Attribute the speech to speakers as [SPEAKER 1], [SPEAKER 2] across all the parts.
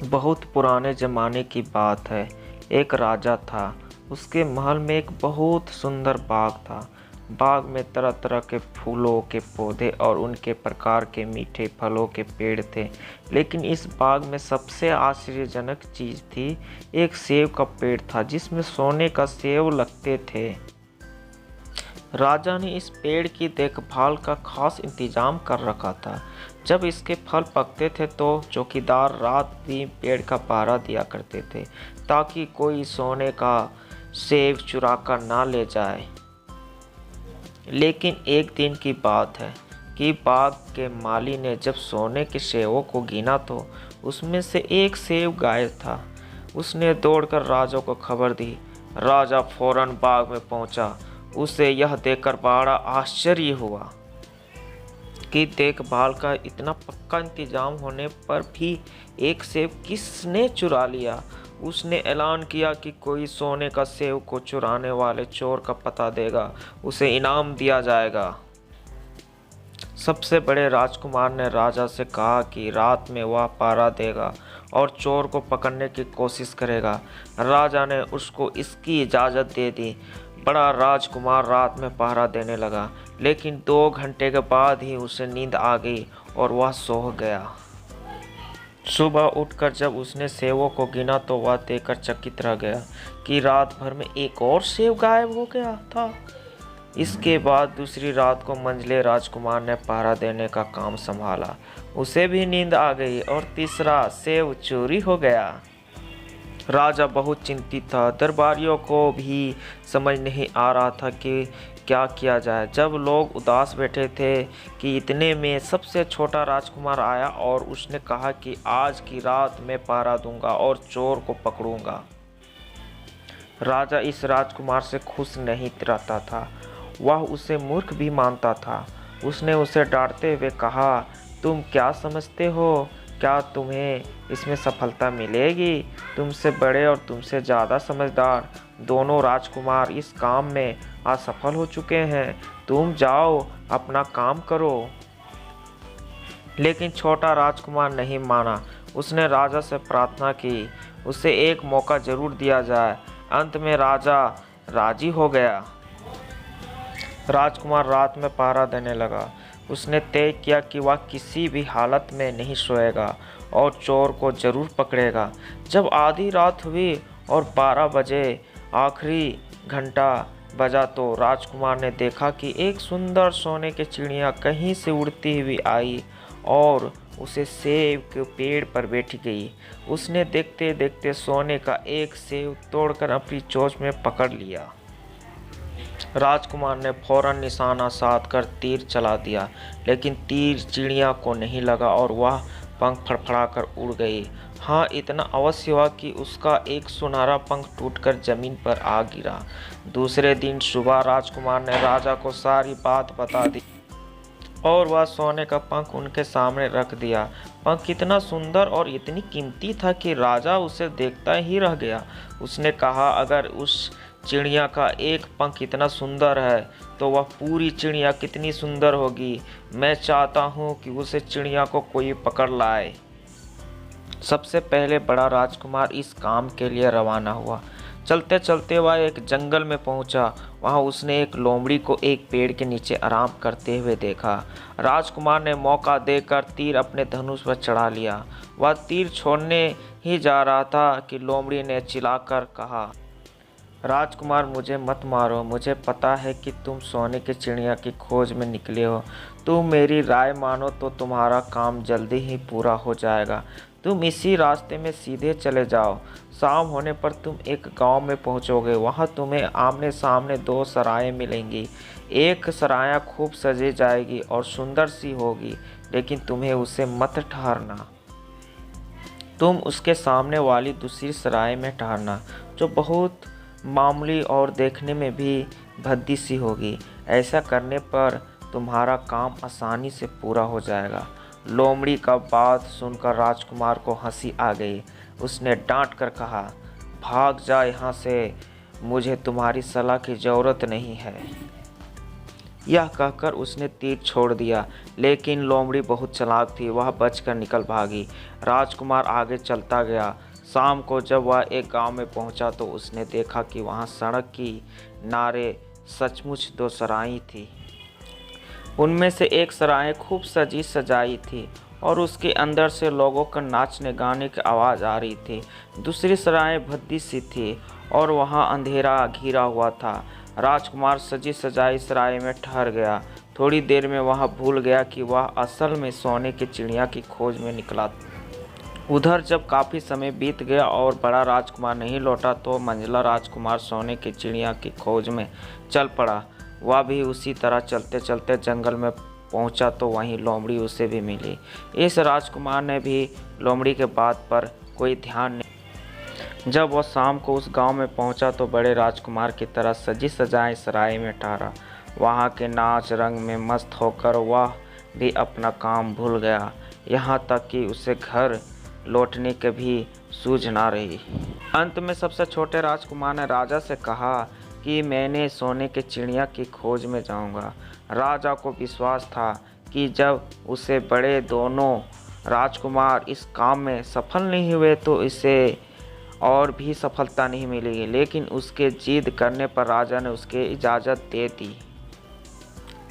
[SPEAKER 1] बहुत पुराने ज़माने की बात है। एक राजा था। उसके महल में एक बहुत सुंदर बाग था। बाग में तरह तरह के फूलों के पौधे और उनके प्रकार के मीठे फलों के पेड़ थे। लेकिन इस बाग में सबसे आश्चर्यजनक चीज़ थी। एक सेब का पेड़ था जिसमें सोने का सेब लगते थे। राजा ने इस पेड़ की देखभाल का खास इंतजाम कर रखा था। जब इसके फल पकते थे तो चौकीदार रात दिन पेड़ का पहरा दिया करते थे ताकि कोई सोने का सेब चुरा कर ना ले जाए। लेकिन एक दिन की बात है कि बाग के माली ने जब सोने के सेबों को गिना तो उसमें से एक सेब गायब था। उसने दौड़कर राजा को खबर दी। राजा फौरन बाग में पहुंचा। उसे यह देखकर बड़ा आश्चर्य हुआ कि देखभाल का इतना पक्का इंतजाम होने पर भी एक सेब किसने चुरा लिया। उसने ऐलान किया कि कोई सोने का सेब को चुराने वाले चोर का पता देगा, उसे इनाम दिया जाएगा। सबसे बड़े राजकुमार ने राजा से कहा कि रात में वह पहरा देगा और चोर को पकड़ने की कोशिश करेगा। राजा ने उसको इसकी इजाज़त दे दी। बड़ा राजकुमार रात में पहरा देने लगा, लेकिन 2 घंटे के बाद ही उसे नींद आ गई और वह सो गया। सुबह उठकर जब उसने सेबों को गिना तो वह देखकर चकित रह गया कि रात भर में एक और सेब गायब हो गया था। इसके बाद दूसरी रात को मंझले राजकुमार ने पहरा देने का काम संभाला। उसे भी नींद आ गई और तीसरा सेब चोरी हो गया। राजा बहुत चिंतित था। दरबारियों को भी समझ नहीं आ रहा था कि क्या किया जाए। जब लोग उदास बैठे थे कि इतने में सबसे छोटा राजकुमार आया और उसने कहा कि आज की रात मैं पहरा दूंगा और चोर को पकड़ूंगा। राजा इस राजकुमार से खुश नहीं रहता था। वह उसे मूर्ख भी मानता था। उसने उसे डांटते हुए कहा, तुम क्या समझते हो? क्या तुम्हें इसमें सफलता मिलेगी? तुमसे बड़े और तुमसे ज़्यादा समझदार दोनों राजकुमार इस काम में असफल हो चुके हैं। तुम जाओ अपना काम करो। लेकिन छोटा राजकुमार नहीं माना। उसने राजा से प्रार्थना की, उसे एक मौका जरूर दिया जाए। अंत में राजा राजी हो गया। राजकुमार रात में पहरा देने लगा। उसने तय किया कि वह किसी भी हालत में नहीं सोएगा और चोर को जरूर पकड़ेगा। जब आधी रात हुई और 12 बजे आखिरी घंटा बजा तो राजकुमार ने देखा कि एक सुंदर सोने की चिड़िया कहीं से उड़ती हुई आई और उसे सेब के पेड़ पर बैठ गई। उसने देखते देखते सोने का एक सेब तोड़कर अपनी चोंच में पकड़ लिया। राजकुमार ने फौरन निशाना साधकर तीर चला दिया, लेकिन तीर चिड़िया को नहीं लगा और वह पंख फड़फड़ाकर उड़ गई। हाँ, इतना अवश्य हुआ कि उसका एक सुनहरा पंख टूटकर जमीन पर आ गिरा। दूसरे दिन सुबह राजकुमार ने राजा को सारी बात बता दी और वह सोने का पंख उनके सामने रख दिया। पंख इतना सुंदर और इतनी कीमती था कि राजा उसे देखता ही रह गया। उसने कहा, अगर उस चिड़िया का एक पंख इतना सुंदर है तो वह पूरी चिड़िया कितनी सुंदर होगी। मैं चाहता हूँ कि उसे चिड़िया को कोई पकड़ लाए। सबसे पहले बड़ा राजकुमार इस काम के लिए रवाना हुआ। चलते चलते वह एक जंगल में पहुंचा। वहां उसने एक लोमड़ी को एक पेड़ के नीचे आराम करते हुए देखा। राजकुमार ने मौका देकर तीर अपने धनुष पर चढ़ा लिया। वह तीर छोड़ने ही जा रहा था कि लोमड़ी ने चिल्लाकर कहा, राजकुमार, मुझे मत मारो। मुझे पता है कि तुम सोने की चिड़िया की खोज में निकले हो। तुम मेरी राय मानो तो तुम्हारा काम जल्दी ही पूरा हो जाएगा। तुम इसी रास्ते में सीधे चले जाओ। शाम होने पर तुम एक गांव में पहुंचोगे। वहां तुम्हें आमने सामने 2 सरायें मिलेंगी। एक सराय खूब सजी जाएगी और सुंदर सी होगी, लेकिन तुम्हें उसे मत ठहरना। तुम उसके सामने वाली दूसरी सराय में ठहरना, जो बहुत मामूली और देखने में भी भद्दी सी होगी। ऐसा करने पर तुम्हारा काम आसानी से पूरा हो जाएगा। लोमड़ी का बात सुनकर राजकुमार को हंसी आ गई। उसने डांट कर कहा, भाग जा यहाँ से, मुझे तुम्हारी सलाह की ज़रूरत नहीं है। यह कहकर उसने तीर छोड़ दिया, लेकिन लोमड़ी बहुत चालाक थी, वह बचकर निकल भागी। राजकुमार आगे चलता गया। शाम को जब वह एक गांव में पहुंचा तो उसने देखा कि वहां सड़क की किनारे सचमुच दो सराय थी। उनमें से एक सराय खूब सजी सजाई थी और उसके अंदर से लोगों का नाचने गाने की आवाज़ आ रही थी। दूसरी सराय भद्दी सी थी और वहाँ अंधेरा घिरा हुआ था। राजकुमार सजी सजाई सराय में ठहर गया। थोड़ी देर में वह भूल गया कि वह असल में सोने की चिड़िया की खोज में निकला। उधर जब काफ़ी समय बीत गया और बड़ा राजकुमार नहीं लौटा तो मंझला राजकुमार सोने की चिड़िया की खोज में चल पड़ा। वह भी उसी तरह चलते चलते जंगल में पहुंचा तो वहीं लोमड़ी उसे भी मिली। इस राजकुमार ने भी लोमड़ी के बात पर कोई ध्यान नहीं। जब वह शाम को उस गांव में पहुंचा तो बड़े राजकुमार की तरह सजी सजाए सराय में ठहरा। वहां के नाच रंग में मस्त होकर वह भी अपना काम भूल गया, यहाँ तक कि उसे घर लौटने की भी सूझ ना रही। अंत में सबसे छोटे राजकुमार ने राजा से कहा कि मैंने सोने की चिड़िया की खोज में जाऊंगा। राजा को विश्वास था कि जब उसे बड़े दोनों राजकुमार इस काम में सफल नहीं हुए तो इसे और भी सफलता नहीं मिलेगी, लेकिन उसके जिद करने पर राजा ने उसके इजाज़त दे दी।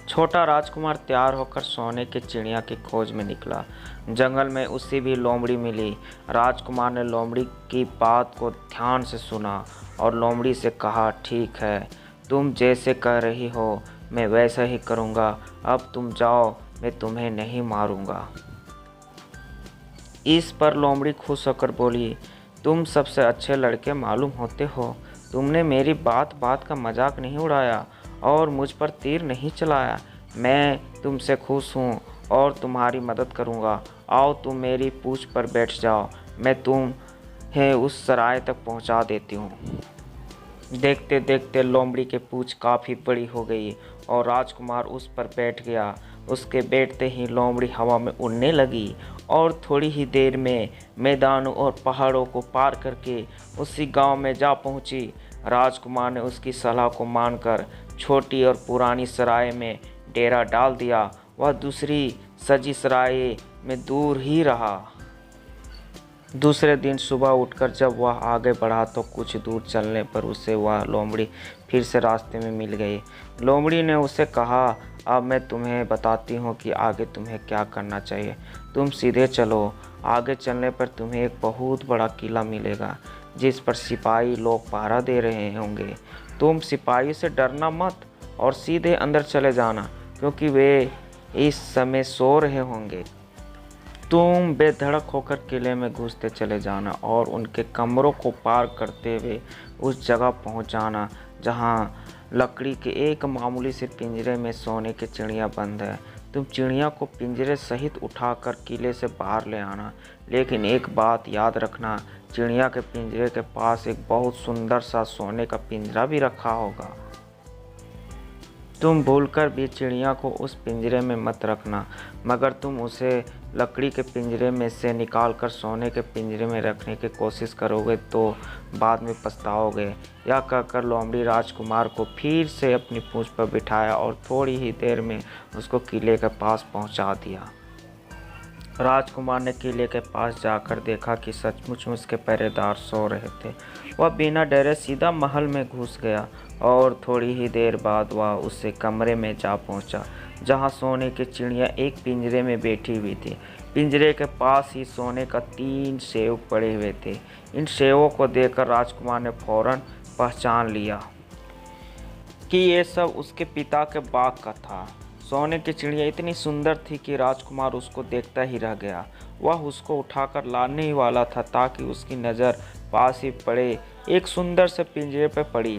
[SPEAKER 1] छोटा राजकुमार तैयार होकर सोने की चिड़िया की खोज में निकला। जंगल में उसे भी लोमड़ी मिली। राजकुमार ने लोमड़ी की बात को ध्यान से सुना और लोमड़ी से कहा, ठीक है, तुम जैसे कह रही हो मैं वैसा ही करूँगा। अब तुम जाओ, मैं तुम्हें नहीं मारूँगा। इस पर लोमड़ी खुश होकर बोली, तुम सबसे अच्छे लड़के मालूम होते हो। तुमने मेरी बात बात का मजाक नहीं उड़ाया और मुझ पर तीर नहीं चलाया। मैं तुमसे खुश हूँ और तुम्हारी मदद करूँगा। आओ तुम मेरी पूँछ पर बैठ जाओ, मैं तुम्हें उस सराय तक पहुँचा देती हूँ। देखते देखते लोमड़ी की पूँछ काफ़ी बड़ी हो गई और राजकुमार उस पर बैठ गया। उसके बैठते ही लोमड़ी हवा में उड़ने लगी और थोड़ी ही देर में मैदानों और पहाड़ों को पार करके उसी गांव में जा पहुंची। राजकुमार ने उसकी सलाह को मानकर छोटी और पुरानी सराय में डेरा डाल दिया। वह दूसरी सजी सराय में दूर ही रहा। दूसरे दिन सुबह उठकर जब वह आगे बढ़ा तो कुछ दूर चलने पर उसे वह लोमड़ी फिर से रास्ते में मिल गई। लोमड़ी ने उसे कहा, अब मैं तुम्हें बताती हूँ कि आगे तुम्हें क्या करना चाहिए। तुम सीधे चलो। आगे चलने पर तुम्हें एक बहुत बड़ा किला मिलेगा जिस पर सिपाही लोग पहरा दे रहे होंगे। तुम सिपाही से डरना मत और सीधे अंदर चले जाना, क्योंकि वे इस समय सो रहे होंगे। तुम बेधड़क होकर किले में घुसते चले जाना और उनके कमरों को पार करते हुए उस जगह पहुंच जाना जहां लकड़ी के एक मामूली से पिंजरे में सोने की चिड़िया बंद है। तुम चिड़िया को पिंजरे सहित उठाकर किले से बाहर ले आना, लेकिन एक बात याद रखना, चिड़िया के पिंजरे के पास एक बहुत सुंदर सा सोने का पिंजरा भी रखा होगा। तुम भूलकर भी चिड़िया को उस पिंजरे में मत रखना, मगर तुम उसे लकड़ी के पिंजरे में से निकालकर सोने के पिंजरे में रखने की कोशिश करोगे तो बाद में पछताओगे। यह कहकर लोमड़ी राजकुमार को फिर से अपनी पूंछ पर बिठाया और थोड़ी ही देर में उसको किले के पास पहुंचा दिया। राजकुमार ने किले के पास जाकर देखा कि सचमुच उसके पहरेदार सो रहे थे। वह बिना डरे सीधा महल में घुस गया और थोड़ी ही देर बाद वह उससे कमरे में जा पहुंचा जहां सोने की चिड़िया एक पिंजरे में बैठी हुई थी। पिंजरे के पास ही सोने का 3 सेव पड़े हुए थे। इन सेवों को देखकर राजकुमार ने फौरन पहचान लिया कि ये सब उसके पिता के बाग का था। सोने की चिड़िया इतनी सुंदर थी कि राजकुमार उसको देखता ही रह गया। वह उसको उठाकर लाने ही वाला था ताकि उसकी नज़र पास ही पड़े एक सुंदर से पिंजरे पर पड़ी।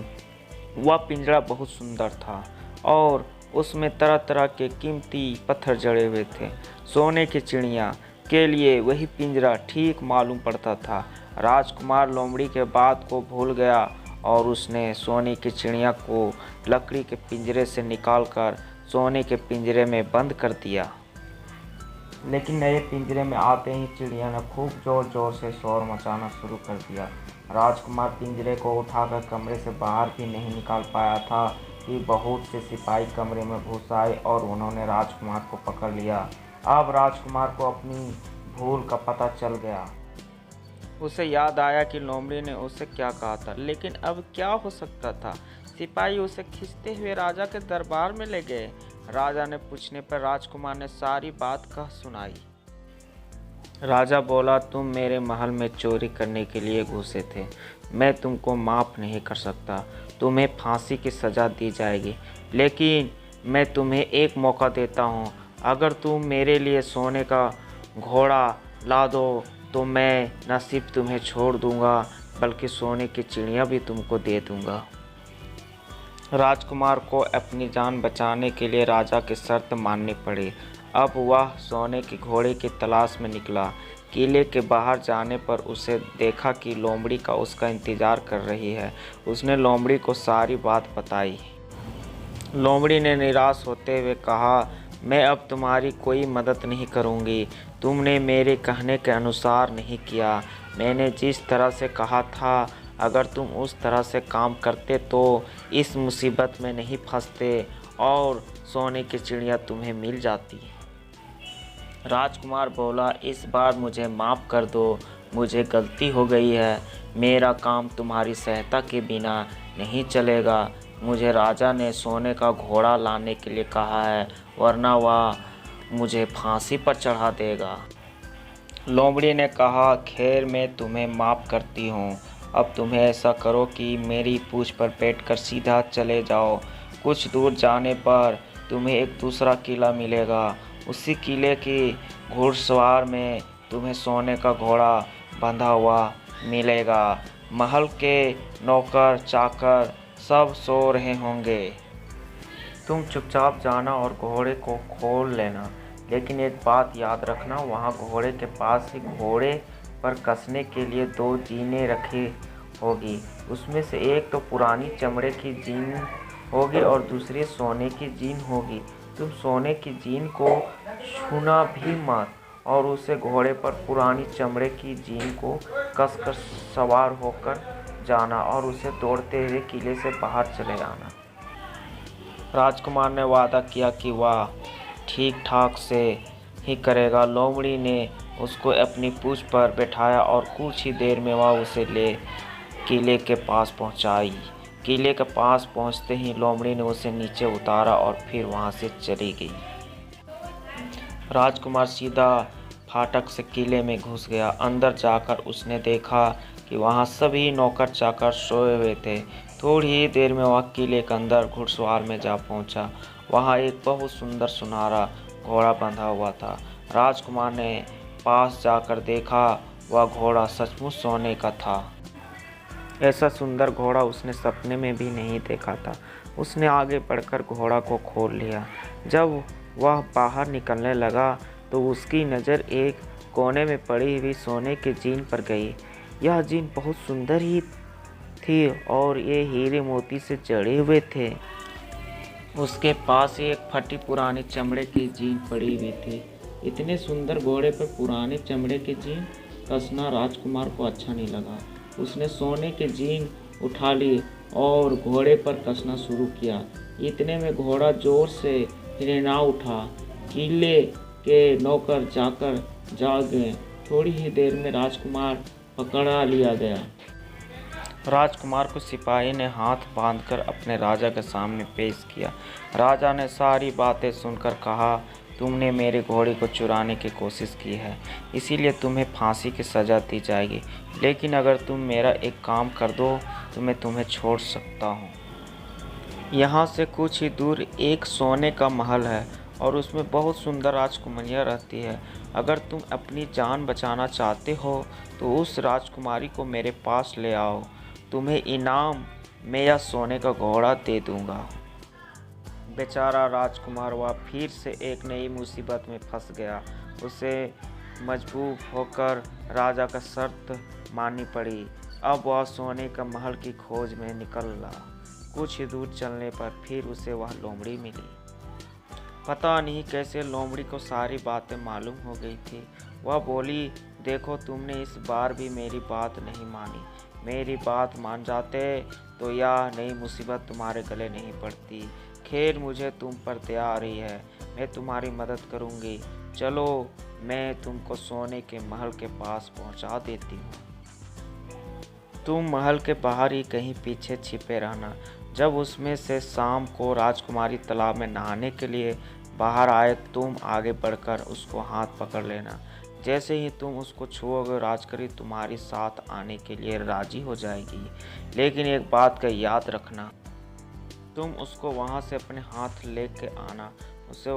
[SPEAKER 1] वह पिंजरा बहुत सुंदर था और उसमें तरह तरह के कीमती पत्थर जड़े हुए थे। सोने की चिड़िया के लिए वही पिंजरा ठीक मालूम पड़ता था। राजकुमार लोमड़ी के बात को भूल गया और उसने सोने की चिड़िया को लकड़ी के पिंजरे से निकालकर सोने के पिंजरे में बंद कर दिया। लेकिन नए पिंजरे में आते ही चिड़िया ने खूब जोर जोर से शोर मचाना शुरू कर दिया। राजकुमार पिंजरे को उठाकर कमरे से बाहर भी नहीं निकाल पाया था कि बहुत से सिपाही कमरे में घुस आए और उन्होंने राजकुमार को पकड़ लिया। अब राजकुमार को अपनी भूल का पता चल गया। उसे याद आया कि लोमड़ी ने उसे क्या कहा था, लेकिन अब क्या हो सकता था। सिपाही उसे खींचते हुए राजा के दरबार में ले गए। राजा ने पूछने पर राजकुमार ने सारी बात कह सुनाई। राजा बोला, तुम मेरे महल में चोरी करने के लिए घुसे थे। मैं तुमको माफ़ नहीं कर सकता। तुम्हें फांसी की सज़ा दी जाएगी, लेकिन मैं तुम्हें एक मौका देता हूँ। अगर तुम मेरे लिए सोने का घोड़ा ला दो तो मैं न सिर्फ तुम्हें छोड़ दूँगा, बल्कि सोने की चिड़िया भी तुमको दे दूँगा। राजकुमार को अपनी जान बचाने के लिए राजा की शर्त माननी पड़ी। अब वह सोने के घोड़े की तलाश में निकला। किले के बाहर जाने पर उसे देखा कि लोमड़ी का उसका इंतज़ार कर रही है। उसने लोमड़ी को सारी बात बताई। लोमड़ी ने निराश होते हुए कहा, मैं अब तुम्हारी कोई मदद नहीं करूँगी। तुमने मेरे कहने के अनुसार नहीं किया। मैंने जिस तरह से कहा था, अगर तुम उस तरह से काम करते तो इस मुसीबत में नहीं फंसते और सोने की चिड़िया तुम्हें मिल जाती। राजकुमार बोला, इस बार मुझे माफ़ कर दो, मुझे गलती हो गई है। मेरा काम तुम्हारी सहायता के बिना नहीं चलेगा। मुझे राजा ने सोने का घोड़ा लाने के लिए कहा है, वरना वह मुझे फांसी पर चढ़ा देगा। लोमड़ी ने कहा, खैर मैं तुम्हें माफ़ करती हूँ। अब तुम्हें ऐसा करो कि मेरी पूँछ पर बैठकर सीधा चले जाओ। कुछ दूर जाने पर तुम्हें एक दूसरा किला मिलेगा। उसी किले की घुड़सवार में तुम्हें सोने का घोड़ा बंधा हुआ मिलेगा। महल के नौकर चाकर सब सो रहे होंगे। तुम चुपचाप जाना और घोड़े को खोल लेना, लेकिन एक बात याद रखना, वहाँ घोड़े के पास ही घोड़े पर कसने के लिए 2 जीनें रखी होगी। उसमें से एक तो पुरानी चमड़े की जीन होगी और दूसरी सोने की जीन होगी। तुम सोने की जीन को छूना भी मत और उसे घोड़े पर पुरानी चमड़े की जीन को कसकर सवार होकर जाना और उसे दौड़ते हुए किले से बाहर चले आना। राजकुमार ने वादा किया कि वह ठीक ठाक से ही करेगा। लोमड़ी ने उसको अपनी पूँछ पर बैठाया और कुछ ही देर में वह उसे ले किले के पास पहुंचाई। किले के पास पहुंचते ही लोमड़ी ने उसे नीचे उतारा और फिर वहां से चली गई। राजकुमार सीधा फाटक से किले में घुस गया। अंदर जाकर उसने देखा कि वहां सभी नौकर चाकर सोए हुए थे। थोड़ी ही देर में वह किले के अंदर घुड़सवार में जा पहुंचा। वहां एक बहुत सुंदर सुनहरा घोड़ा बंधा हुआ था। राजकुमार ने पास जाकर देखा, वह घोड़ा सचमुच सोने का था। ऐसा सुंदर घोड़ा उसने सपने में भी नहीं देखा था। उसने आगे बढ़कर घोड़ा को खोल लिया। जब वह बाहर निकलने लगा तो उसकी नज़र एक कोने में पड़ी हुई सोने की जीन पर गई। यह जीन बहुत सुंदर ही थी और ये हीरे मोती से जड़े हुए थे। उसके पास एक फटी पुरानी चमड़े की जीन पड़ी हुई थी। इतने सुंदर घोड़े पर पुराने चमड़े की जीन कसना राजकुमार को अच्छा नहीं लगा। उसने सोने की जीन उठा ली और घोड़े पर कसना शुरू किया। इतने में घोड़ा जोर से हिरना उठा। किले के नौकर जाकर जाग गए। थोड़ी ही देर में राजकुमार पकड़ा लिया गया। राजकुमार को सिपाही ने हाथ बांधकर अपने राजा के सामने पेश किया। राजा ने सारी बातें सुनकर कहा, तुमने मेरे घोड़े को चुराने की कोशिश की है, इसीलिए तुम्हें फांसी की सज़ा दी जाएगी। लेकिन अगर तुम मेरा एक काम कर दो तो मैं तुम्हें छोड़ सकता हूँ। यहाँ से कुछ ही दूर एक सोने का महल है और उसमें बहुत सुंदर राजकुमारियाँ रहती है। अगर तुम अपनी जान बचाना चाहते हो तो उस राजकुमारी को मेरे पास ले आओ। तुम्हें इनाम में यह सोने का घोड़ा दे दूँगा। बेचारा राजकुमार वह फिर से एक नई मुसीबत में फंस गया। उसे मजबूर होकर राजा का शर्त माननी पड़ी। अब वह सोने का महल की खोज में निकला। कुछ ही दूर चलने पर फिर उसे वह लोमड़ी मिली। पता नहीं कैसे लोमड़ी को सारी बातें मालूम हो गई थी। वह बोली, देखो तुमने इस बार भी मेरी बात नहीं मानी। मेरी बात मान जाते तो यह नई मुसीबत तुम्हारे गले नहीं पड़ती। खैर, मुझे तुम पर दया आ रही है, मैं तुम्हारी मदद करूँगी। चलो, मैं तुमको सोने के महल के पास पहुँचा देती हूँ। तुम महल के बाहर ही कहीं पीछे छिपे रहना। जब उसमें से शाम को राजकुमारी तालाब में नहाने के लिए बाहर आए, तुम आगे बढ़कर उसको हाथ पकड़ लेना। जैसे ही तुम उसको छुओगे, राजकुमारी तुम्हारे साथ आने के लिए राजी हो जाएगी। लेकिन एक बात का याद रखना, तुम उसको वहाँ से अपने हाथ लेके आना। उसे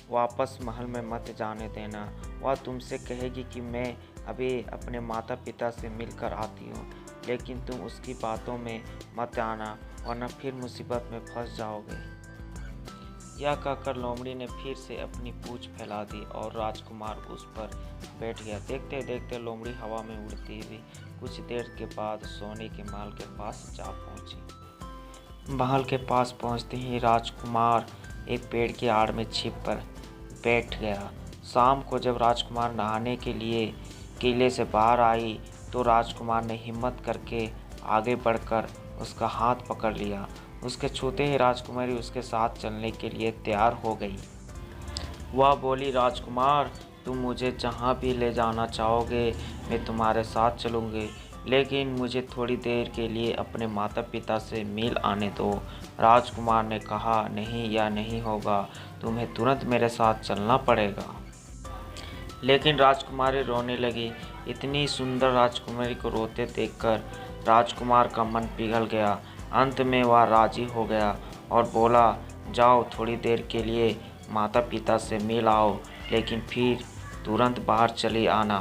[SPEAKER 1] वापस महल में मत जाने देना। वह तुमसे कहेगी कि मैं अभी अपने माता पिता से मिलकर आती हूँ, लेकिन तुम उसकी बातों में मत आना, वरना फिर मुसीबत में फंस जाओगे। यह कहकर लोमड़ी ने फिर से अपनी पूंछ फैला दी और राजकुमार उस पर बैठ गया। देखते देखते लोमड़ी हवा में उड़ती हुई कुछ देर के बाद सोने के महल के पास जा पहुंची। महल के पास पहुंचते ही राजकुमार एक पेड़ की आड़ में छिप कर बैठ गया। शाम को जब राजकुमार नहाने के लिए किले से बाहर आई, तो राजकुमार ने हिम्मत करके आगे बढ़कर उसका हाथ पकड़ लिया। उसके छूते ही राजकुमारी उसके साथ चलने के लिए तैयार हो गई। वह बोली, राजकुमार, तुम मुझे जहाँ भी ले जाना चाहोगे मैं तुम्हारे साथ चलूँगी, लेकिन मुझे थोड़ी देर के लिए अपने माता पिता से मिल आने दो। राजकुमार ने कहा, नहीं, यह नहीं होगा, तुम्हें तुरंत मेरे साथ चलना पड़ेगा। लेकिन राजकुमारी रोने लगी। इतनी सुंदर राजकुमारी को रोते देखकर राजकुमार का मन पिघल गया। अंत में वह राजी हो गया और बोला, जाओ, थोड़ी देर के लिए माता पिता से मिल आओ, लेकिन फिर तुरंत बाहर चली आना।